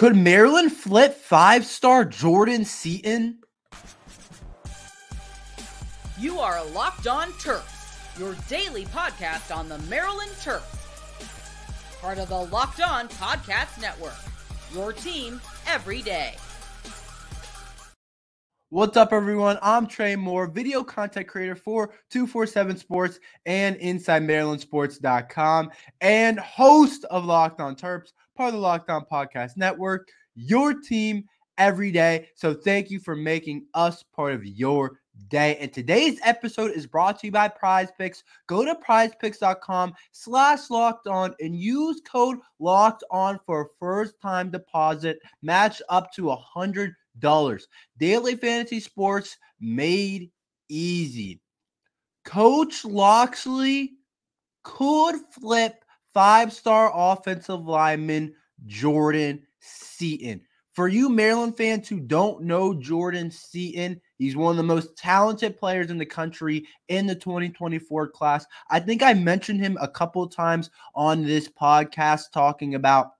Could Maryland flip five-star Jordan Seaton? You are Locked On Terps, your daily podcast on the Maryland Terps. Part of the Locked On Podcast Network, your team every day. What's up, everyone? I'm Tre Moore, video content creator for 247 Sports and InsideMarylandSports.com, and host of Locked On Terps, part of the Locked On Podcast Network, your team every day. So thank you for making us part of your day. And today's episode is brought to you by PrizePicks. Go to prizepicks.com/lockedon and use code LOCKEDON for a first-time deposit match up to $100. Daily fantasy sports made easy. Coach Locksley could flip five-star offensive lineman Jordan Seaton. For you Maryland fans who don't know Jordan Seaton, he's one of the most talented players in the country in the 2024 class. I think I mentioned him a couple of times on this podcast talking about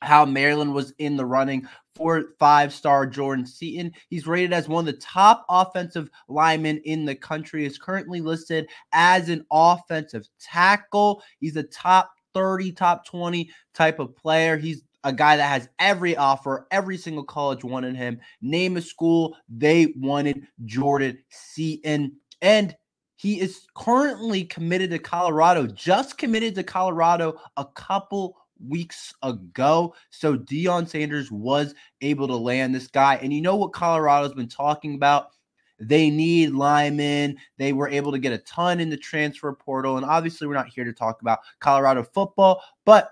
how Maryland was in the running for five-star Jordan Seaton. He's rated as one of the top offensive linemen in the country. Is currently listed as an offensive tackle. He's a top 30, top 20 type of player. He's a guy that has every offer. Every single college wanted him. Name a school, they wanted Jordan Seaton. And he is currently committed to Colorado. Just committed to Colorado a couple weeks ago. So Deion Sanders was able to land this guy. And you know what Colorado's been talking about? They need linemen. They were able to get a ton in the transfer portal. And obviously we're not here to talk about Colorado football, but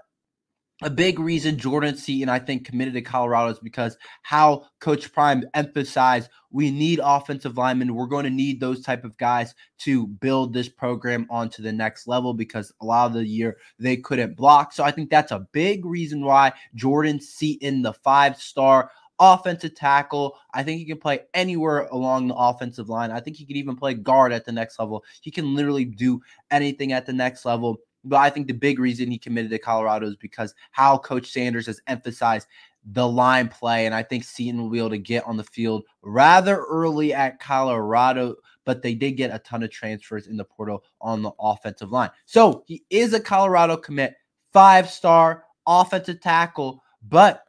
a big reason Jordan Seaton, I think, committed to Colorado is because how Coach Prime emphasized we need offensive linemen. We're going to need those type of guys to build this program onto the next level because a lot of the year they couldn't block. So I think that's a big reason why Jordan Seaton, the five-star offensive tackle, I think he can play anywhere along the offensive line. I think he could even play guard at the next level. He can literally do anything at the next level. But I think the big reason he committed to Colorado is because how Coach Sanders has emphasized the line play. And I think Seaton will be able to get on the field rather early at Colorado, but they did get a ton of transfers in the portal on the offensive line. So he is a Colorado commit, five-star offensive tackle, but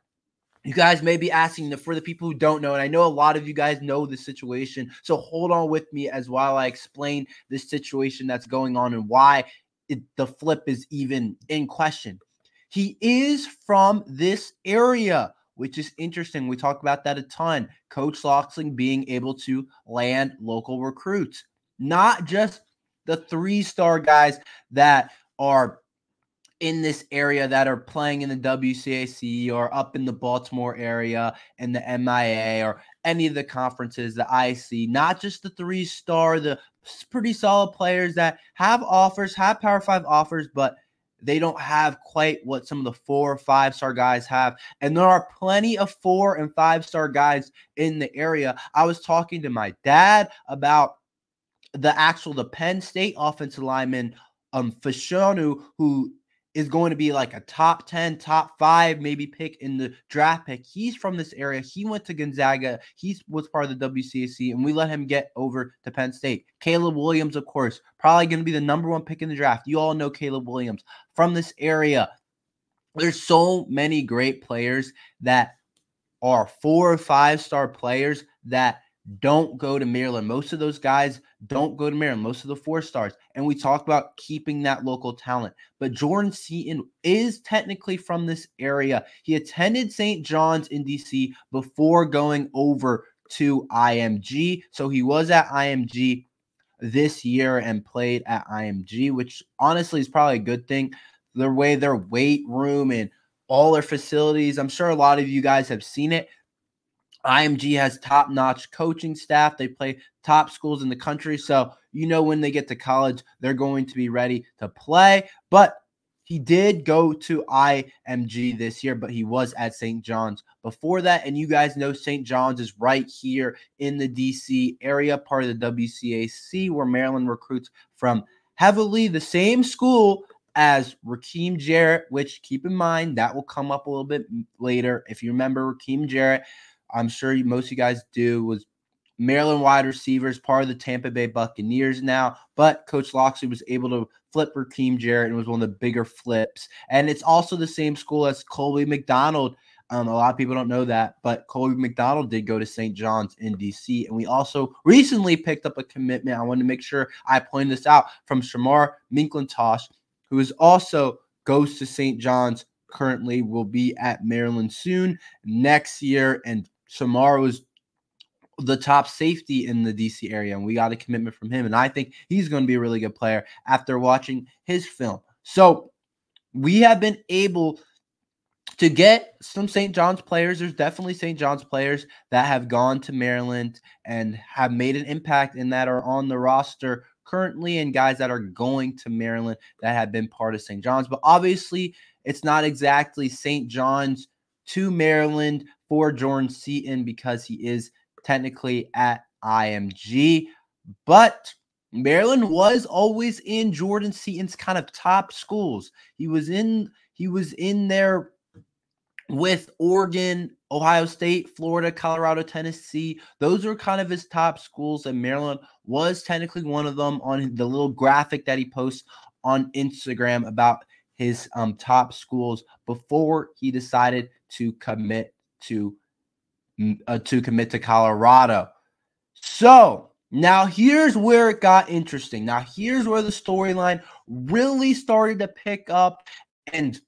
you guys may be asking, for the people who don't know, and I know a lot of you guys know the situation, so hold on with me as while I explain this situation that's going on and why the flip is even in question. He is from this area, which is interesting. We talk about that a ton. Coach Locksley being able to land local recruits, not just the three-star guys that are in this area that are playing in the WCAC or up in the Baltimore area and the MIA or any of the conferences, the IC, not just the three-star, the pretty solid players that have offers, have Power 5 offers, but they don't have quite what some of the 4 or 5-star guys have. And there are plenty of 4 and 5-star guys in the area. I was talking to my dad about the Penn State offensive lineman, Fashanu, who is going to be like a top 10, top 5 maybe pick in the draft pick. He's from this area. He went to Gonzaga. He was part of the WCAC, and we let him get over to Penn State. Caleb Williams, of course, probably going to be the number 1 pick in the draft. You all know Caleb Williams from this area. There's so many great players that are 4 or 5-star players that don't go to Maryland. Most of those guys don't go to Maryland, most of the 4-stars. And we talk about keeping that local talent. But Jordan Seaton is technically from this area. He attended St. John's in DC before going over to IMG. So he was at IMG this year and played at IMG, which honestly is probably a good thing. The way their weight room and all their facilities, I'm sure a lot of you guys have seen it. IMG has top-notch coaching staff. They play top schools in the country. So, you know, when they get to college, they're going to be ready to play. But he did go to IMG this year, but he was at St. John's before that. And you guys know St. John's is right here in the DC area, part of the WCAC, where Maryland recruits from heavily. The same school as Raheem Jarrett, which keep in mind that will come up a little bit later. If you remember Raheem Jarrett, I'm sure most of you guys do, was Maryland wide receivers, part of the Tampa Bay Buccaneers now, but Coach Locksley was able to flip Raheem Jarrett and was one of the bigger flips. And it's also the same school as Colby McDonald. A lot of people don't know that, but Colby McDonald did go to St. John's in D.C. And we also recently picked up a commitment. I wanted to make sure I point this out from Shamar McIntosh, who is also goes to St. John's, currently will be at Maryland soon next year. And Shamar was the top safety in the D.C. area, and we got a commitment from him. And I think he's going to be a really good player after watching his film. So we have been able to get some St. John's players. There's definitely St. John's players that have gone to Maryland and have made an impact and that are on the roster currently, and guys that are going to Maryland that have been part of St. John's. But obviously, it's not exactly St. John's to Maryland for Jordan Seaton because he is technically at IMG. But Maryland was always in Jordan Seaton's kind of top schools. He was in there with Oregon, Ohio State, Florida, Colorado, Tennessee. Those are kind of his top schools, and Maryland was technically one of them on the little graphic that he posts on Instagram about his top schools before he decided to commit to Colorado. So now here's where it got interesting. Now here's where the storyline really started to pick up, and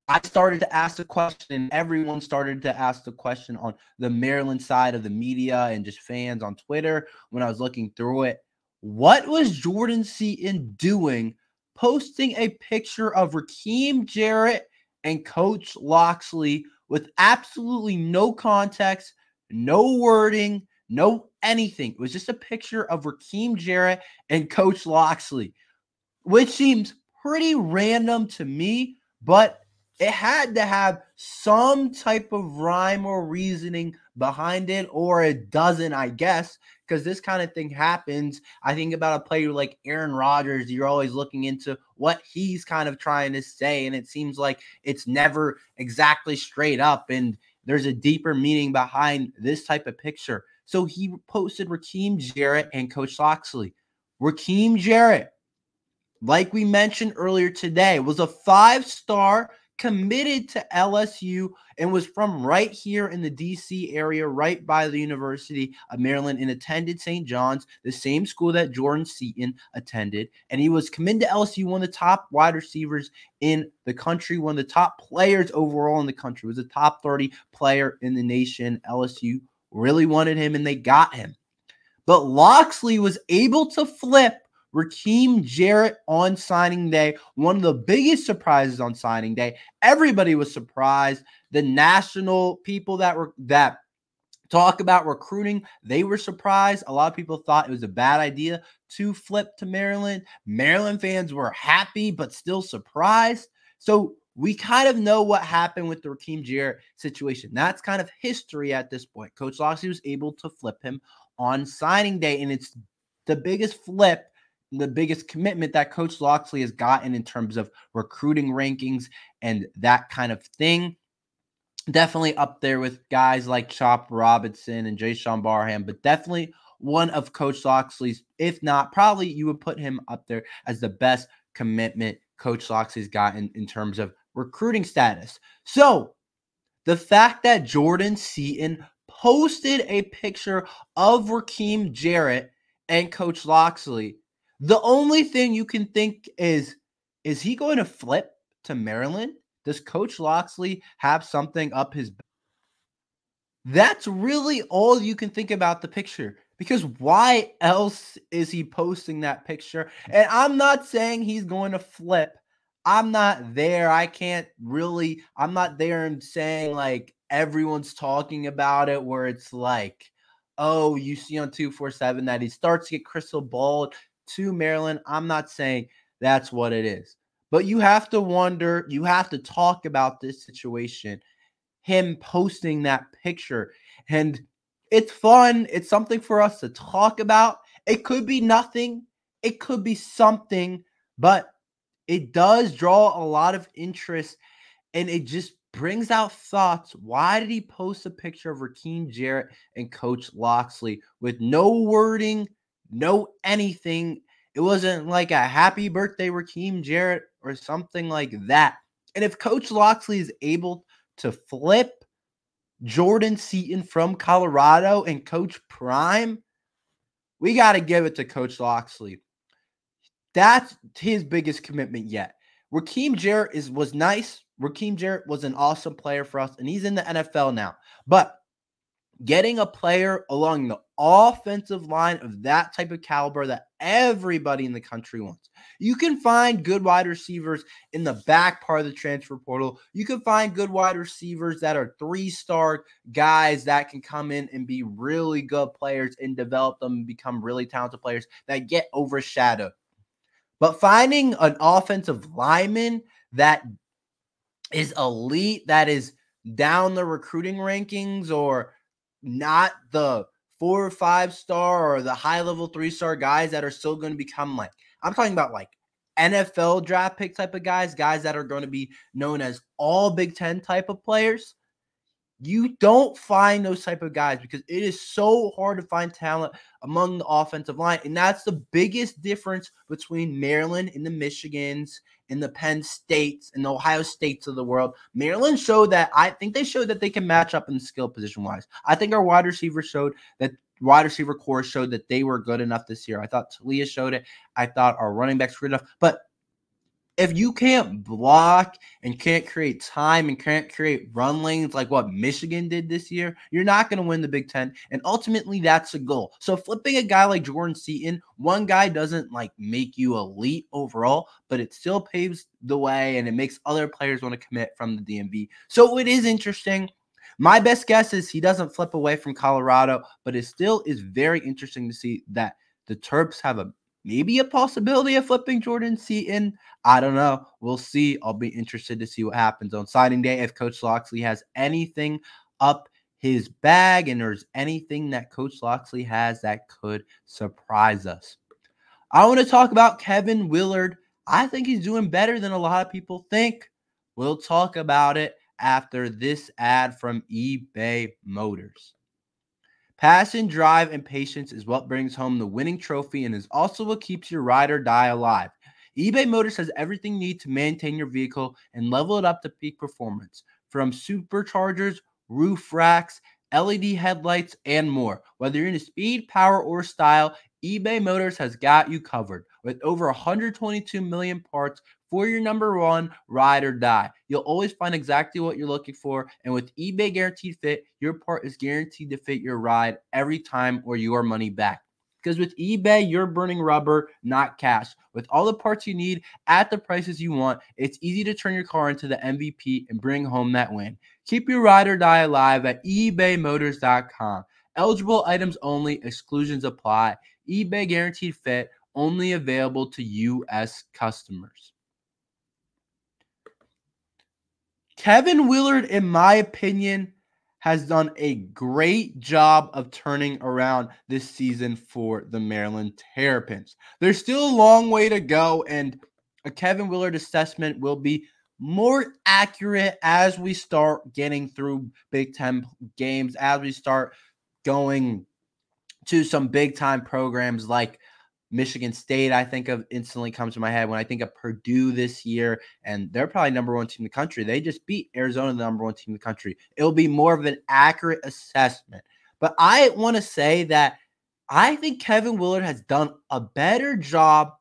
I started to ask the question, everyone started to ask the question on the Maryland side of the media and just fans on Twitter when I was looking through it. What was Jordan Seaton doing posting a picture of Raheem Jarrett and Coach Locksley with absolutely no context, no wording, no anything? It was just a picture of Raheem Jarrett and Coach Locksley, which seems pretty random to me, but it had to have some type of rhyme or reasoning behind it, or it doesn't, I guess, because this kind of thing happens. I think about a player like Aaron Rodgers. You're always looking into what he's kind of trying to say, and it seems like it's never exactly straight up, and there's a deeper meaning behind this type of picture. So he posted Raheem Jarrett and Coach Locksley. Raheem Jarrett, like we mentioned earlier today, was a 5-star, committed to LSU, and was from right here in the D.C. area, right by the University of Maryland, and attended St. John's, the same school that Jordan Seaton attended. And he was committed to LSU, one of the top wide receivers in the country, one of the top players overall in the country, was a top 30 player in the nation. LSU really wanted him, and they got him. But Locksley was able to flip Raheem Jarrett on signing day, one of the biggest surprises on signing day. Everybody was surprised. The national people that talk about recruiting, they were surprised. A lot of people thought it was a bad idea to flip to Maryland. Maryland fans were happy, but still surprised. So we kind of know what happened with the Raheem Jarrett situation. That's kind of history at this point. Coach Locksley was able to flip him on signing day, and it's the biggest flip, the biggest commitment that Coach Locksley has gotten in terms of recruiting rankings and that kind of thing. Definitely up there with guys like Chop Robinson and Jay-Sean Barham, but definitely one of Coach Locksley's, if not, probably you would put him up there as the best commitment Coach Locksley's gotten in terms of recruiting status. So the fact that Jordan Seaton posted a picture of Raheem Jarrett and Coach Locksley, the only thing you can think is he going to flip to Maryland? Does Coach Locksley have something up his back? That's really all you can think about the picture, because why else is he posting that picture? And I'm not saying he's going to flip. I'm not there. I'm not there and saying like everyone's talking about it where it's like, oh, you see on 247 that he starts to get crystal balled to Maryland. I'm not saying that's what it is, but you have to wonder, you have to talk about this situation, him posting that picture, and it's fun. It's something for us to talk about. It could be nothing. It could be something, but it does draw a lot of interest, and it just brings out thoughts. Why did he post a picture of Rakeem Jarrett and Coach Locksley with no wording, no anything? It wasn't like a happy birthday, Rakeem Jarrett, or something like that. And if Coach Locksley is able to flip Jordan Seaton from Colorado and Coach Prime, we got to give it to Coach Locksley. That's his biggest commitment yet. Rakeem Jarrett was nice. Rakeem Jarrett was an awesome player for us, and he's in the NFL now. But getting a player along the offensive line of that type of caliber that everybody in the country wants. You can find good wide receivers in the back part of the transfer portal. You can find good wide receivers that are 3-star guys that can come in and be really good players and develop them and become really talented players that get overshadowed. But finding an offensive lineman that is elite, that is down the recruiting rankings, or not the 4 or 5-star or the high-level 3-star guys that are still going to become like, I'm talking about like NFL draft pick type of guys that are going to be known as all Big Ten type of players. You don't find those type of guys because it is so hard to find talent among the offensive line. And that's the biggest difference between Maryland and the Michigans and the Penn States and the Ohio States of the world. Maryland showed that, I think they showed that they can match up in the skill position wise. I think our wide receiver core showed that they were good enough this year. I thought Talia showed it. I thought our running backs were good enough. But if you can't block and can't create time and can't create run lanes like what Michigan did this year, you're not going to win the Big Ten. And ultimately, that's the goal. So flipping a guy like Jordan Seaton, one guy doesn't like make you elite overall, but it still paves the way and it makes other players want to commit from the DMV. So it is interesting. My best guess is he doesn't flip away from Colorado, but it still is very interesting to see that the Terps have maybe a possibility of flipping Jordan Seaton. I don't know. We'll see. I'll be interested to see what happens on signing day if Coach Locksley has anything up his bag and there's anything that Coach Locksley has that could surprise us. I want to talk about Kevin Willard. I think he's doing better than a lot of people think. We'll talk about it after this ad from eBay Motors. Passion, drive, and patience is what brings home the winning trophy and is also what keeps your ride or die alive. eBay Motors has everything you need to maintain your vehicle and level it up to peak performance. From superchargers, roof racks, LED headlights, and more. Whether you're into speed, power, or style, eBay Motors has got you covered. With over 122 million parts for your number one ride or die. You'll always find exactly what you're looking for. And with eBay Guaranteed Fit, your part is guaranteed to fit your ride every time or your money back. Because with eBay, you're burning rubber, not cash. With all the parts you need at the prices you want, it's easy to turn your car into the MVP and bring home that win. Keep your ride or die alive at ebaymotors.com. Eligible items only, exclusions apply. eBay Guaranteed Fit, only available to U.S. customers. Kevin Willard, in my opinion, has done a great job of turning around this season for the Maryland Terrapins. There's still a long way to go, and a Kevin Willard assessment will be more accurate as we start getting through Big Ten games, as we start going to some big-time programs like Michigan State, I think of instantly comes to my head when I think of Purdue this year, and they're probably number one team in the country. They just beat Arizona, the number one team in the country. It'll be more of an accurate assessment. But I want to say that I think Kevin Willard has done a better job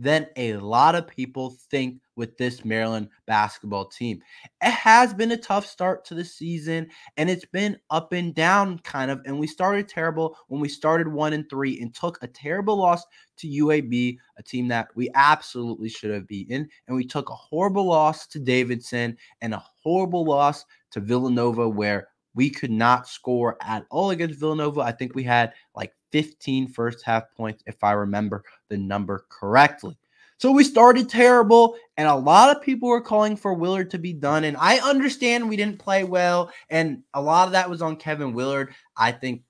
than a lot of people think with this Maryland basketball team. It has been a tough start to the season, and it's been up and down kind of, and we started terrible when we started 1-3 and took a terrible loss to UAB, a team that we absolutely should have beaten, and we took a horrible loss to Davidson and a horrible loss to Villanova where we could not score at all against Villanova. I think we had like 15 first half points, if I remember the number correctly. So we started terrible, and a lot of people were calling for Willard to be done. And I understand we didn't play well, and a lot of that was on Kevin Willard. I think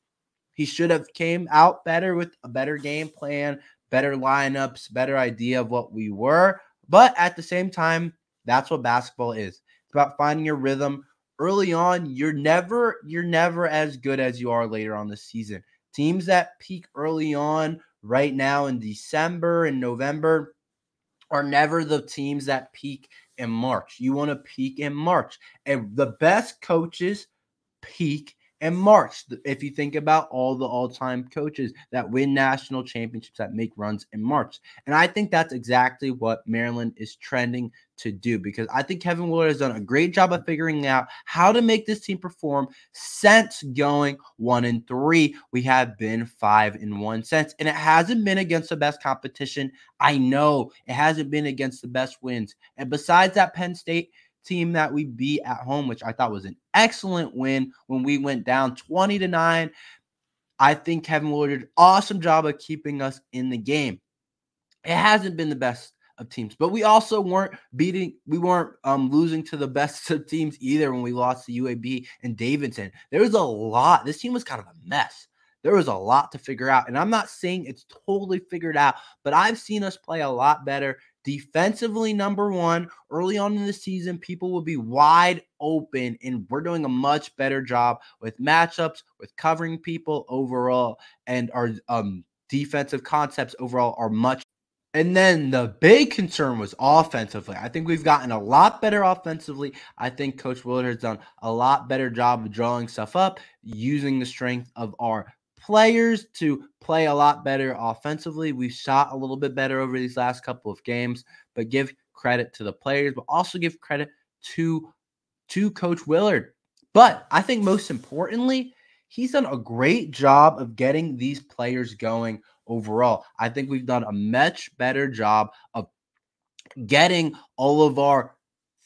he should have came out better with a better game plan, better lineups, better idea of what we were. But at the same time, that's what basketball is. It's about finding your rhythm. Early on, you're never as good as you are later on the season. Teams that peak early on right now in December and November are never the teams that peak in March. You want to peak in March. And the best coaches peak in March. If you think about all the all-time coaches that win national championships, that make runs in March. And I think that's exactly what Maryland is trending to do, because I think Kevin Willard has done a great job of figuring out how to make this team perform since going 1-3. We have been 5-1 since, and it hasn't been against the best competition. I know it hasn't been against the best wins. And besides that Penn State team that we beat at home, which I thought was an excellent win when we went down 20-9, I think Kevin Willard did an awesome job of keeping us in the game. It hasn't been the best of teams, but we also weren't losing to the best of teams either when we lost to UAB and Davidson. There was a lot. This team was kind of a mess. There was a lot to figure out, and I'm not saying it's totally figured out, but I've seen us play a lot better. Defensively, number one, early on in the season, people will be wide open, and we're doing a much better job with matchups, with covering people overall, and our defensive concepts overall are much. And then the big concern was offensively. I think we've gotten a lot better offensively. I think Coach Willard has done a lot better job of drawing stuff up, using the strength of our players to play a lot better offensively. We've shot a little bit better over these last couple of games, but give credit to the players, but also give credit to Coach Willard. But I think most importantly, he's done a great job of getting these players going overall. I think we've done a much better job of getting all of our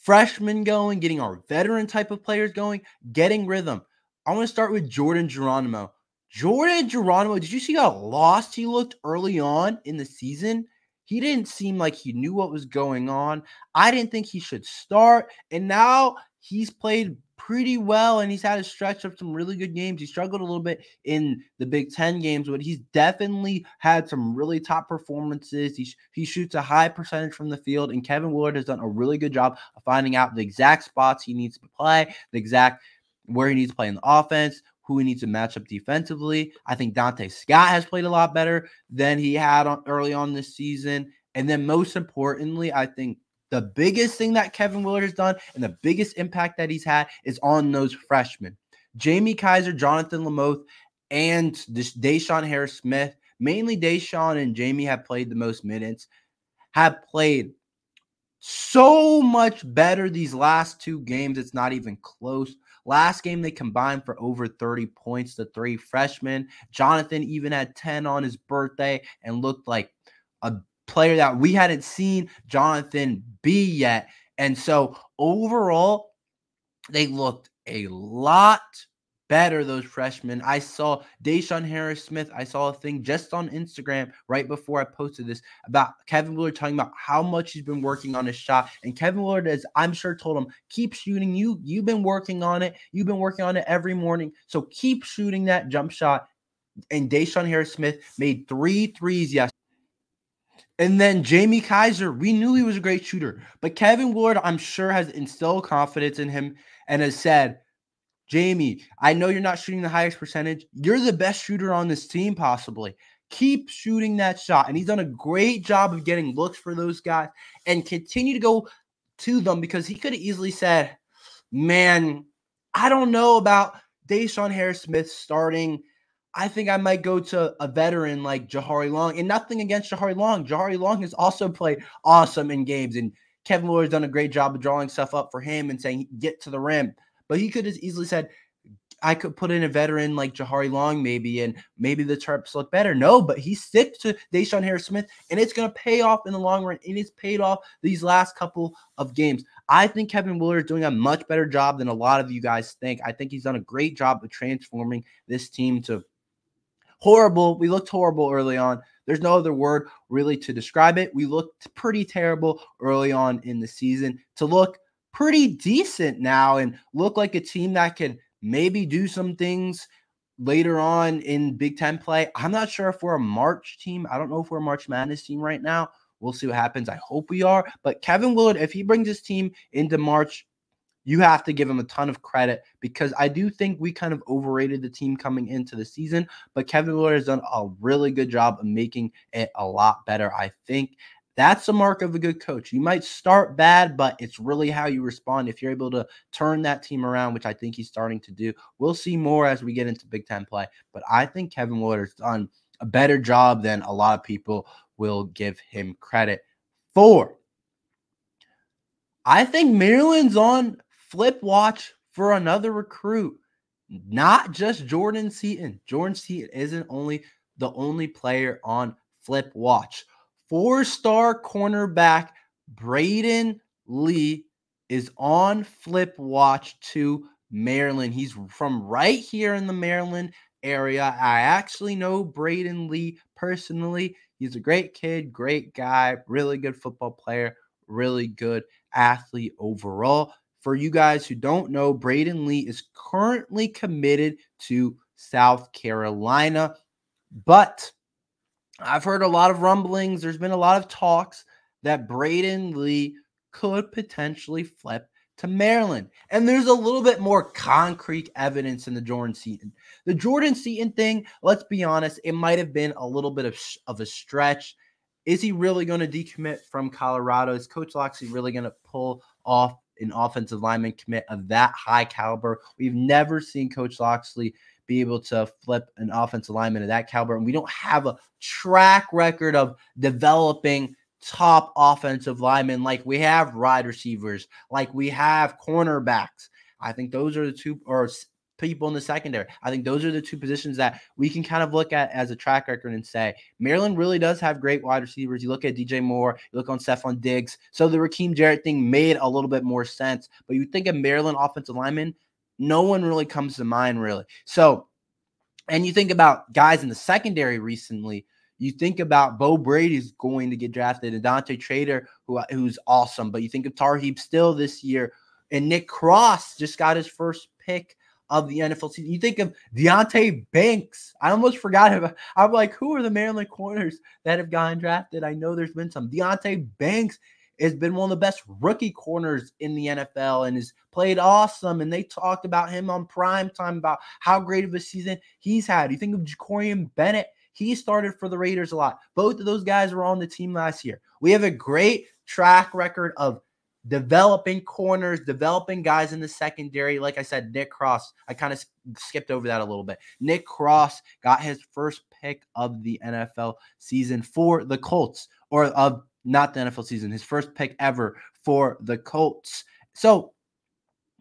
freshmen going, getting our veteran type of players going, getting rhythm. I want to start with Jordan Geronimo. Jordan Geronimo, did you see how lost he looked early on in the season? He didn't seem like he knew what was going on. I didn't think he should start, and now he's played pretty well, and he's had a stretch of some really good games. He struggled a little bit in the Big Ten games, but he's definitely had some really top performances. He shoots a high percentage from the field, and Kevin Willard has done a really good job of finding out the exact spots he needs to play, the exact where he needs to play in the offense, who he needs to match up defensively. I think Dante Scott has played a lot better than he had early on this season. And then most importantly, I think the biggest thing that Kevin Willard has done and the biggest impact that he's had is on those freshmen. Jamie Kaiser, Jonathan Lamoth, and Deshaun Harris-Smith, mainly Deshaun and Jamie have played the most minutes, have played so much better these last two games. It's not even close. Last game, they combined for over 30 points, the three freshmen. Jonathan even had 10 on his birthday and looked like a player that we hadn't seen Jonathan be yet. And so overall, they looked a lot better, those freshmen. I saw Deshaun Harris-Smith. I saw a thing just on Instagram right before I posted this about Kevin Willard talking about how much he's been working on his shot. And Kevin Willard, as I'm sure, told him, keep shooting. You've been working on it. You've been working on it every morning. So keep shooting that jump shot. And Deshaun Harris-Smith made 3 threes yesterday. And then Jamie Kaiser, we knew he was a great shooter. But Kevin Willard, I'm sure, has instilled confidence in him and has said, Jamie, I know you're not shooting the highest percentage. You're the best shooter on this team, possibly. Keep shooting that shot. And he's done a great job of getting looks for those guys and continue to go to them, because he could have easily said, man, I don't know about Deshaun Harris-Smith starting. I think I might go to a veteran like Jahari Long. And nothing against Jahari Long. Jahari Long has also played awesome in games. And Kevin Willard has done a great job of drawing stuff up for him and saying, get to the rim. But he could have easily said, I could put in a veteran like Jahari Long maybe, and maybe the Terps look better. No, but he sticks to Deshaun Harris-Smith, and it's going to pay off in the long run, and it's paid off these last couple of games. I think Kevin Willard is doing a much better job than a lot of you guys think. I think he's done a great job of transforming this team to horrible. We looked horrible early on. There's no other word really to describe it. We looked pretty terrible early on in the season to look pretty decent now and look like a team that could maybe do some things later on in Big Ten play. I'm not sure if we're a March team. I don't know if we're a March Madness team right now. We'll see what happens. I hope we are. But Kevin Willard, if he brings his team into March, you have to give him a ton of credit, because I do think we kind of overrated the team coming into the season, but Kevin Willard has done a really good job of making it a lot better. I think that's the mark of a good coach. You might start bad, but it's really how you respond. If you're able to turn that team around, which I think he's starting to do, we'll see more as we get into Big Ten play. But I think Kevin Willard has done a better job than a lot of people will give him credit for. I think Maryland's on flip watch for another recruit, not just Jordan Seaton. Jordan Seaton isn't the only player on flip watch. 4-star cornerback Braydon Lee is on flip watch to Maryland. He's from right here in the Maryland area. I actually know Braydon Lee personally. He's a great kid, great guy, really good football player, really good athlete overall. For you guys who don't know, Braydon Lee is currently committed to South Carolina, but I've heard a lot of rumblings. There's been a lot of talks that Braydon Lee could potentially flip to Maryland. And there's a little bit more concrete evidence in the Jordan Seaton. The Jordan Seaton thing, let's be honest, it might have been a little bit of a stretch. Is he really going to decommit from Colorado? Is Coach Locksley really going to pull off an offensive lineman commit of that high caliber? We've never seen Coach Locksley be able to flip an offensive lineman of that caliber, and we don't have a track record of developing top offensive linemen like we have wide receivers, like we have cornerbacks. I think those are the two, or people in the secondary. I think those are the two positions that we can kind of look at as a track record and say, Maryland really does have great wide receivers. You look at DJ Moore, you look on Stephon Diggs. So the Raheem Jarrett thing made a little bit more sense. But you think of Maryland offensive linemen, no one really comes to mind, really. So, and you think about guys in the secondary recently, you think about Bo Brady's going to get drafted, and Dante Trader, who's awesome. But you think of Tarheeb Still this year, and Nick Cross just got his first pick of the NFL season. You think of Deonte Banks. I almost forgot about. I'm like, who are the Maryland corners that have gotten drafted? I know there's been some. Deonte Banks has been one of the best rookie corners in the NFL and has played awesome. And they talked about him on prime time about how great of a season he's had. You think of Jacorian Bennett. He started for the Raiders a lot. Both of those guys were on the team last year. We have a great track record of developing corners, developing guys in the secondary. Like I said, Nick Cross, I kind of skipped over that a little bit. Nick Cross got his first pick of the NFL season for the Colts, or of not the NFL season, his first pick ever for the Colts. So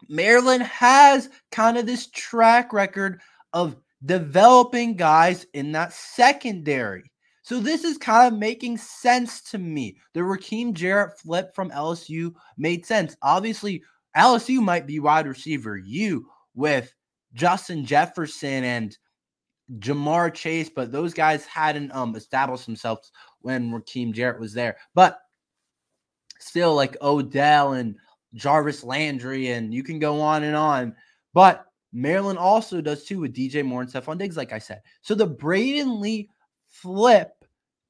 Maryland has kind of this track record of developing guys in that secondary. So this is kind of making sense to me. The Raheem Jarrett flip from LSU made sense. Obviously, LSU might be wide receiver U with Justin Jefferson and Jamar Chase, but those guys hadn't established themselves when Raheem Jarrett was there. But still, like Odell and Jarvis Landry, and you can go on and on. But Maryland also does too with DJ Moore and Stephon Diggs, like I said. So the Braydon Lee flip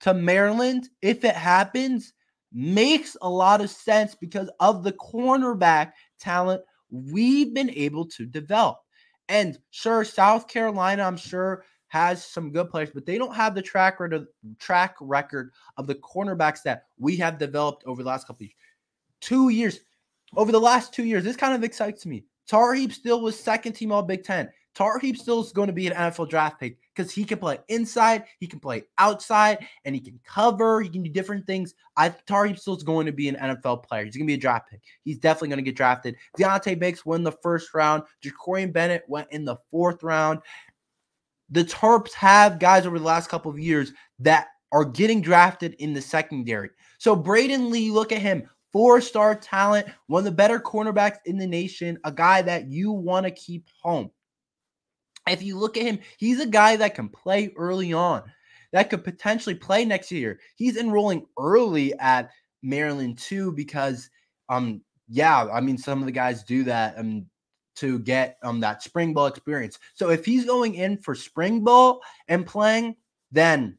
to Maryland, if it happens, makes a lot of sense because of the cornerback talent we've been able to develop. And sure, South Carolina, I'm sure, has some good players, but they don't have the track record of the cornerbacks that we have developed over the last couple of years. 2 years. Over the last 2 years, this kind of excites me. Tarheeb Still was second team all Big Ten. Tarheeb Still is going to be an NFL draft pick because he can play inside, he can play outside, and he can cover. He can do different things. Tarheeb Still is going to be an NFL player. He's going to be a draft pick. He's definitely going to get drafted. Deonte Banks went in the first round. Jacorian Bennett went in the fourth round. The Terps have guys over the last couple of years that are getting drafted in the secondary. So Braydon Lee, look at him. 4-star talent, one of the better cornerbacks in the nation, a guy that you want to keep home. If you look at him, he's a guy that can play early on, that could potentially play next year. He's enrolling early at Maryland too because, some of the guys do that to get that spring ball experience. So if he's going in for spring ball and playing, then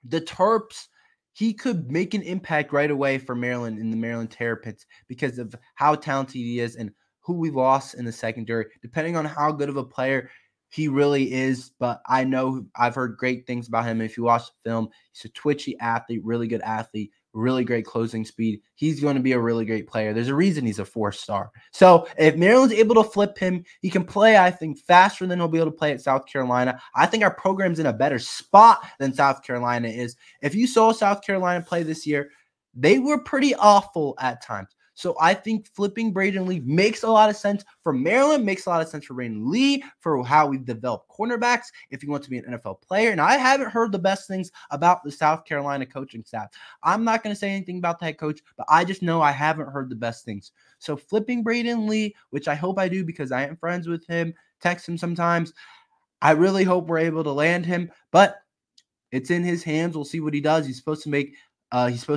the Terps he could make an impact right away for Maryland in the Maryland Terrapins because of how talented he is and who we lost in the secondary, depending on how good of a player he really is. But I know I've heard great things about him. If you watch the film, he's a twitchy athlete, really good athlete, really great closing speed. He's going to be a really great player. There's a reason he's a 4-star. So if Maryland's able to flip him, he can play, I think, faster than he'll be able to play at South Carolina. I think our program's in a better spot than South Carolina is. If you saw South Carolina play this year, they were pretty awful at times. So I think flipping Braydon Lee makes a lot of sense for Maryland, makes a lot of sense for Braydon Lee, for how we've developed cornerbacks, if he wants to be an NFL player. And I haven't heard the best things about the South Carolina coaching staff. I'm not going to say anything about the head coach, but I just know I haven't heard the best things. So flipping Braydon Lee, which I hope I do because I am friends with him, text him sometimes, I really hope we're able to land him, but it's in his hands. We'll see what he does. He's supposed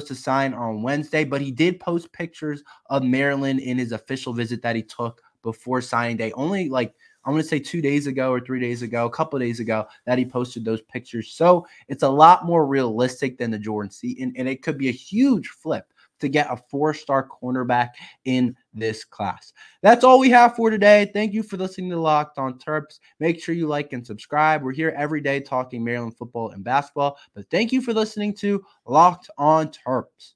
to sign on Wednesday, but he did post pictures of Maryland in his official visit that he took before signing day. Only like, I'm going to say 2 days ago or 3 days ago, a couple of days ago, that he posted those pictures. So it's a lot more realistic than the Jordan Seaton, and it could be a huge flip to get a 4-star cornerback in this class. That's all we have for today. Thank you for listening to Locked On Terps. Make sure you like and subscribe. We're here every day talking Maryland football and basketball. But thank you for listening to Locked On Terps.